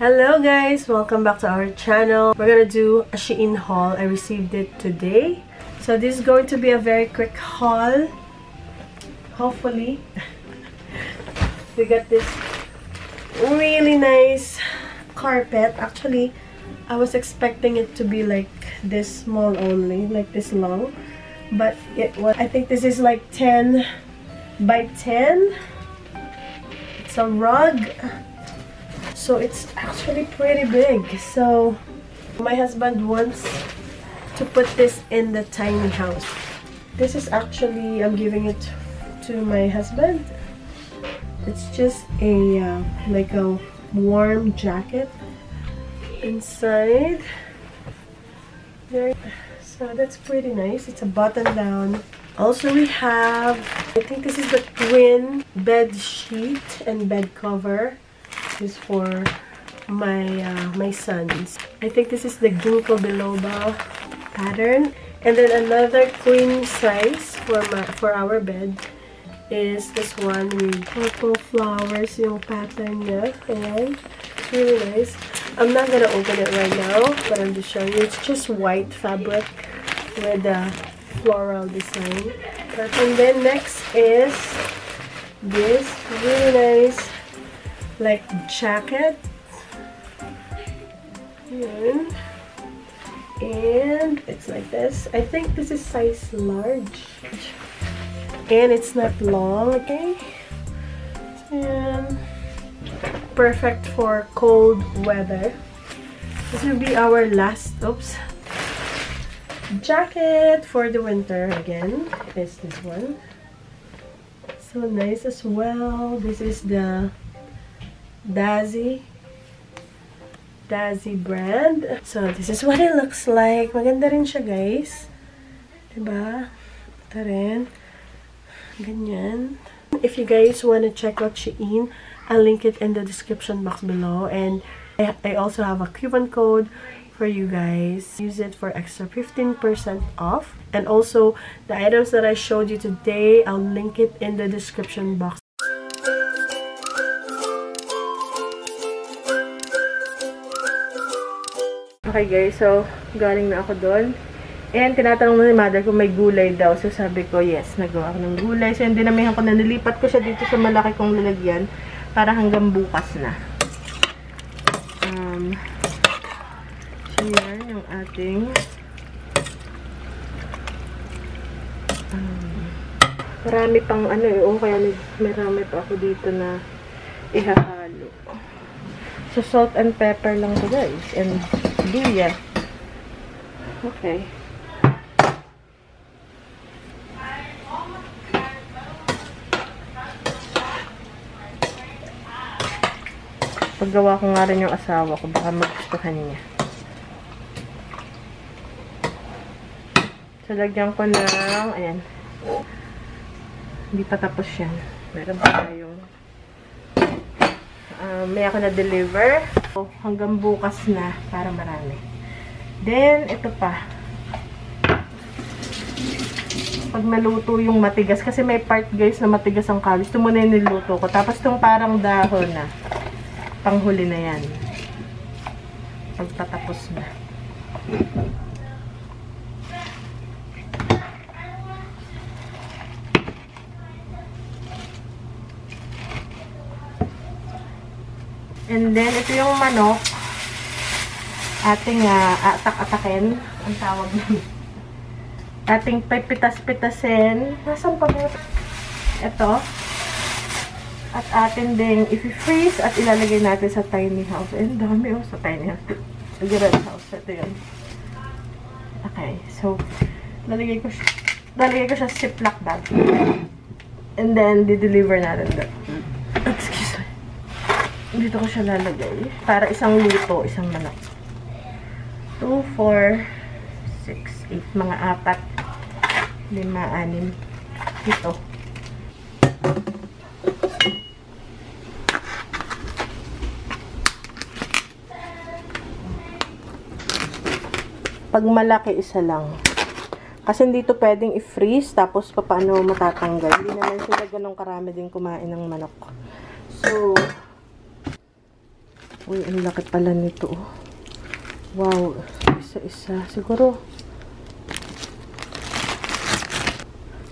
Hello guys! Welcome back to our channel. We're gonna do a Shein haul. I received it today. So this is going to be a very quick haul. Hopefully. We got this really nice carpet. Actually, I was expecting it to be like this small only, like this long. But it was, I think this is like 10 by 10. It's a rug. So it's actually pretty big. So my husband wants to put this in the tiny house. This is actually, I'm giving it to my husband. It's just a like a warm jacket inside there. So that's pretty nice. It's a button down. Also we have, I think this is the twin bed sheet and bed cover. This is for my sons. I think this is the ginkgo biloba pattern. And then another queen size for our bed is this one with purple flowers yung pattern niya. Ayan. It's really nice. I'm not gonna open it right now, but I'm just showing you. It's just white fabric with a floral design. And then next is this really nice like jacket. Ayan. And it's like this. I think this is size large. And it's not long, okay? And perfect for cold weather. This will be our last, jacket for the winter again. Is this one. So nice as well. This is the Dazzy brand. So this is what it looks like. Maganda rin siya, guys. Diba? Ito rin. Ganyan. If you guys want to check out Shein, I'll link it in the description box below. And I also have a coupon code for you guys. Use it for extra 15% off. And also, the items that I showed you today, I'll link it in the description box. Okay guys, so galing na ako doon. And tinatanong na ni mother kung may gulay daw. So sabi ko, yes, nagawa ko ng gulay. So yung dinamihan ko na, nilipat ko siya dito sa malaki kong lalagyan para hanggang bukas na. So yan yung ating marami pang kaya marami pa ako dito na ihahalo. So salt and pepper lang to guys. And luya. Okay. Paggawa ko nga rin yung asawa ko, baka magustuhan niya. So, lagyan ko ng, ayan. Hindi pa tapos yan. Meron pa tayong, may ako na-deliver. So, hanggang bukas na, para marami. Then, ito pa. Pag naluto yung matigas, kasi may part guys na matigas ang kalis. Ito muna yung niluto ko. Tapos, itong parang dahon na. Panghuli na yan. Pagtatapos na. And then, ito yung manok. Ating atak-atakin. Ang tawag na. Ating pipitas-pitasin. Nasaan pa ba? Ito. At atin ding i-freeze at ilalagay natin sa tiny house. Ang dami sa tiny house. Sa red house. Ito yun. Okay. So, lalagay ko siya sa ziploc bag. And then, di-deliver natin doon. Excuse me. Dito ko siya lalagay. Para isang luto, isang manok. 2, 4, 6, 8. Mga 4, 5, 6, 7. Pag malaki, isa lang. Kasi hindi ito pwedeng i-freeze, tapos paano matatanggal. Hindi naman sila ganong karami din kumain ng manok. So, Uy, ang laki pala nito. Oh. Wow, isa-isa. Siguro,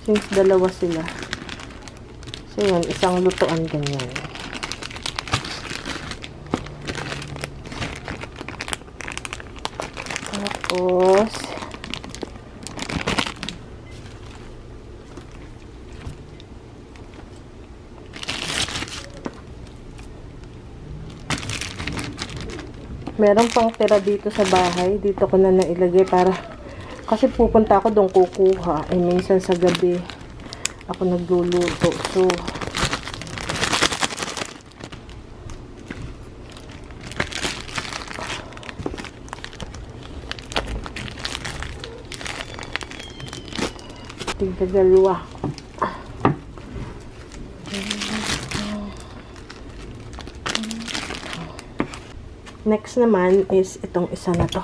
since dalawa sila. So, yan, isang lutuan ganyan. Tapos, meron pang tira dito sa bahay. Dito ko na nailagay para, kasi pupunta ako doon kukuha. Eh, minsan sa gabi, ako nagluluto. So, tigdadalawa. Next naman is itong isa na to.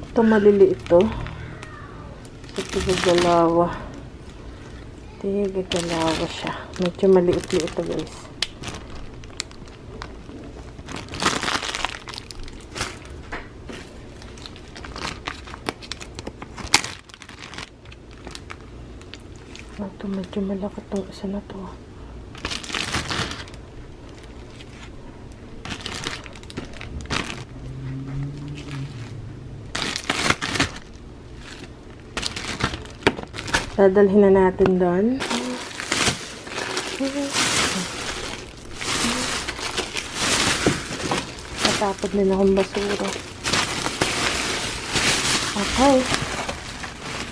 Ito maliliit to. Tigagalawa. Tigagalawa siya. Medyo maliit-liit to, guys. Ito medyo malaki tong isa na to. Dadalhin na natin doon. Tatapod din akong basura. Okay.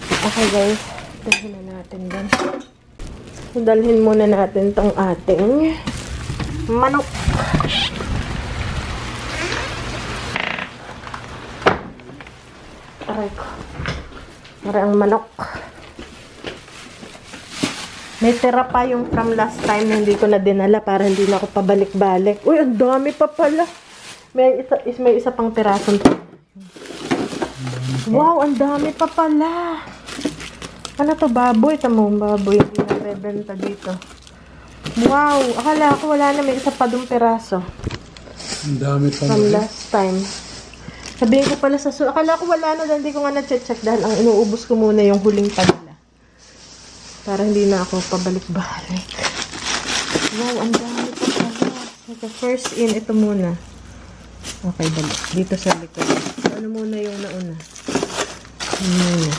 Okay, guys. Dalhin na natin doon. Dalhin muna natin tong ating manok. Aray ko. Aray ang manok. May tira pa yung from last time na hindi ko na dinala para hindi na ako pabalik-balik. Uy, ang dami pa pala. May isa pang pirason. Wow, ang dami pa pala. Ano to, baboy? Tamong baboy. Hindi nabebenta dito. Wow, akala ko wala na. May isa pa dong piraso. Ang dami pa from last time. Sabihin ko pala sa akala ko wala na. Hindi ko nga na-check dahil ang inuubos ko muna yung huling padala. Para hindi na ako pabalik-balik. Wow, ang dami pa pala. So, first in, ito muna. Okay, dali. Dito sa likod. So, ano muna yung nauna? Ano muna?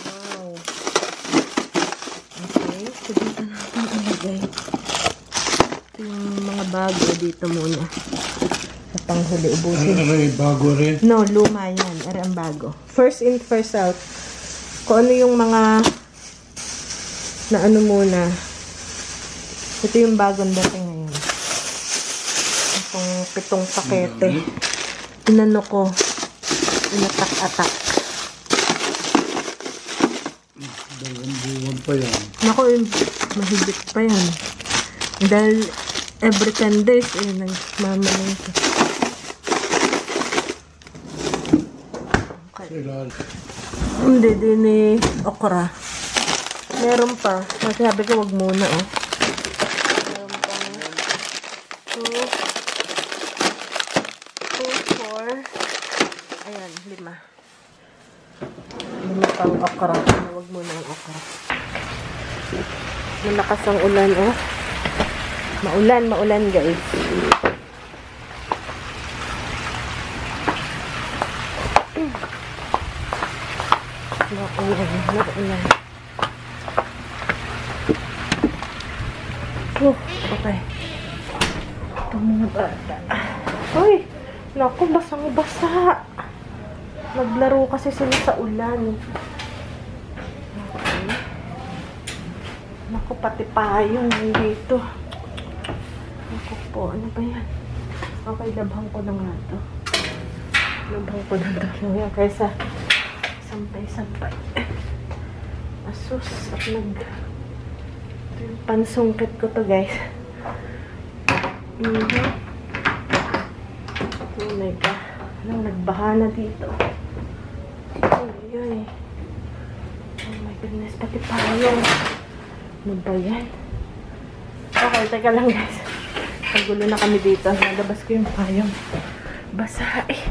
Wow. Okay. So, dito natin ilagay. Ito yung mga bago dito muna. Sa panghuli, ubusin. Aray, bago rin. No, luma yan. Aray ang bago. First in, first out. Kung ano yung mga na ano muna. Ito yung bagong dating ngayon. Itong 7 pakete. Inano ko. Inatak-atak. 2 buwan pa yan. Naku, mahigit pa yan. Dahil every 10 days, nagmamaling ko. Hindi din okra. Meron pa. Sabi ko wag muna Meron pa 2, 4. Ayan, 5. 5 pang okra. Wag muna ang okra. Malakas ang ulan Maulan guys. Maulan. Okay. Ito mga bata. Uy! Naku, basang-basa. Naglaro kasi sila sa ulan. Okay. Naku, pati payong dito. Naku po, ano ba yan? Okay, labhang ko na nga ito. Labhang ko na ito. Kaysa sampay-sampay. Asus, at Pansungkit ko to, guys. Oh my God. Anong nagbaha na dito? Ay. Oh my goodness. Pati payong. Ano ba yan? Okay, teka lang, guys. Pagulo na kami dito. Nalabas ko yung payong. Basa eh.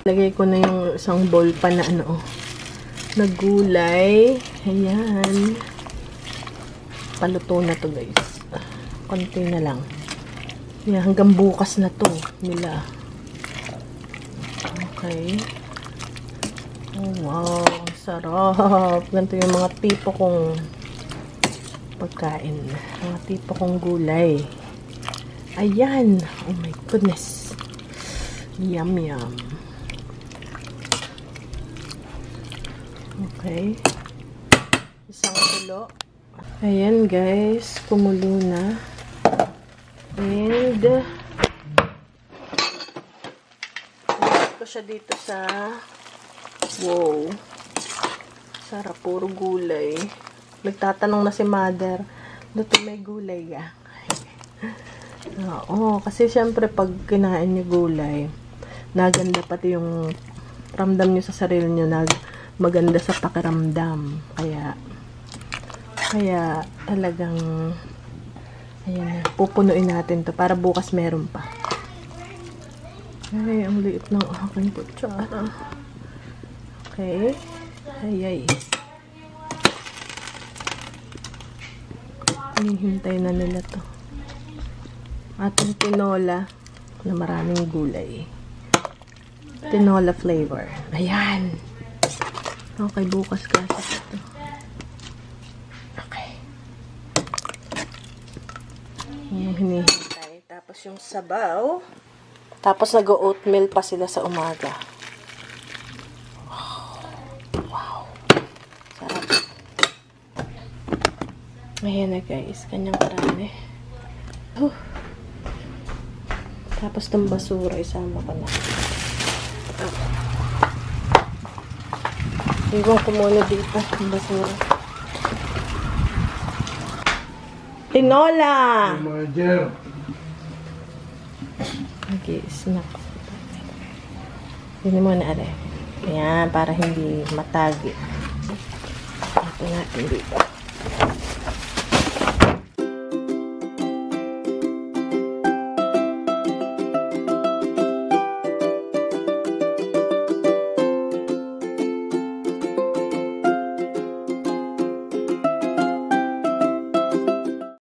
Lagay ko na yung isang bowl pa na ano, na gulay. Ayan. Paluto na to, guys. Konti na lang. Yeah, hanggang bukas na to nila. Okay. Oh, wow. Ang sarap. Ganito yung mga tipo kong pagkain. Mga tipo kong gulay. Ayan. Oh my goodness. Yum, yum. Okay. Isang kulo. Ayan, guys. Kumulo na. And ilagay ko siya dito sa wow. Sarap, puro gulay. Nagtatanong na si mother, dito may gulay ya? Oo, kasi syempre pag kinain niyo gulay, naganda pati yung ramdam niyo sa sarili niyo, maganda sa pakiramdam. Kaya talagang ayan na, pupunuin natin to para bukas meron pa. Ay, ang liit ng aking kutsara. Okay. Ay. Hinihintay na nila to. Ating tinola na maraming gulay. Tinola flavor. Ayan. Okay, bukas kasi ito. Okay. Yung hinihintay. Tapos yung sabaw. Tapos nag-oatmeal pa sila sa umaga. Wow. Sarap. Ayan na, guys. Kanyang karami. Tapos itong basura, isama ko na. Iwan ko muna dito yung basura. Tinola! Manager. Okay, snack. Yun mo na, are. Ayan, para hindi matagi. Ito natin dito.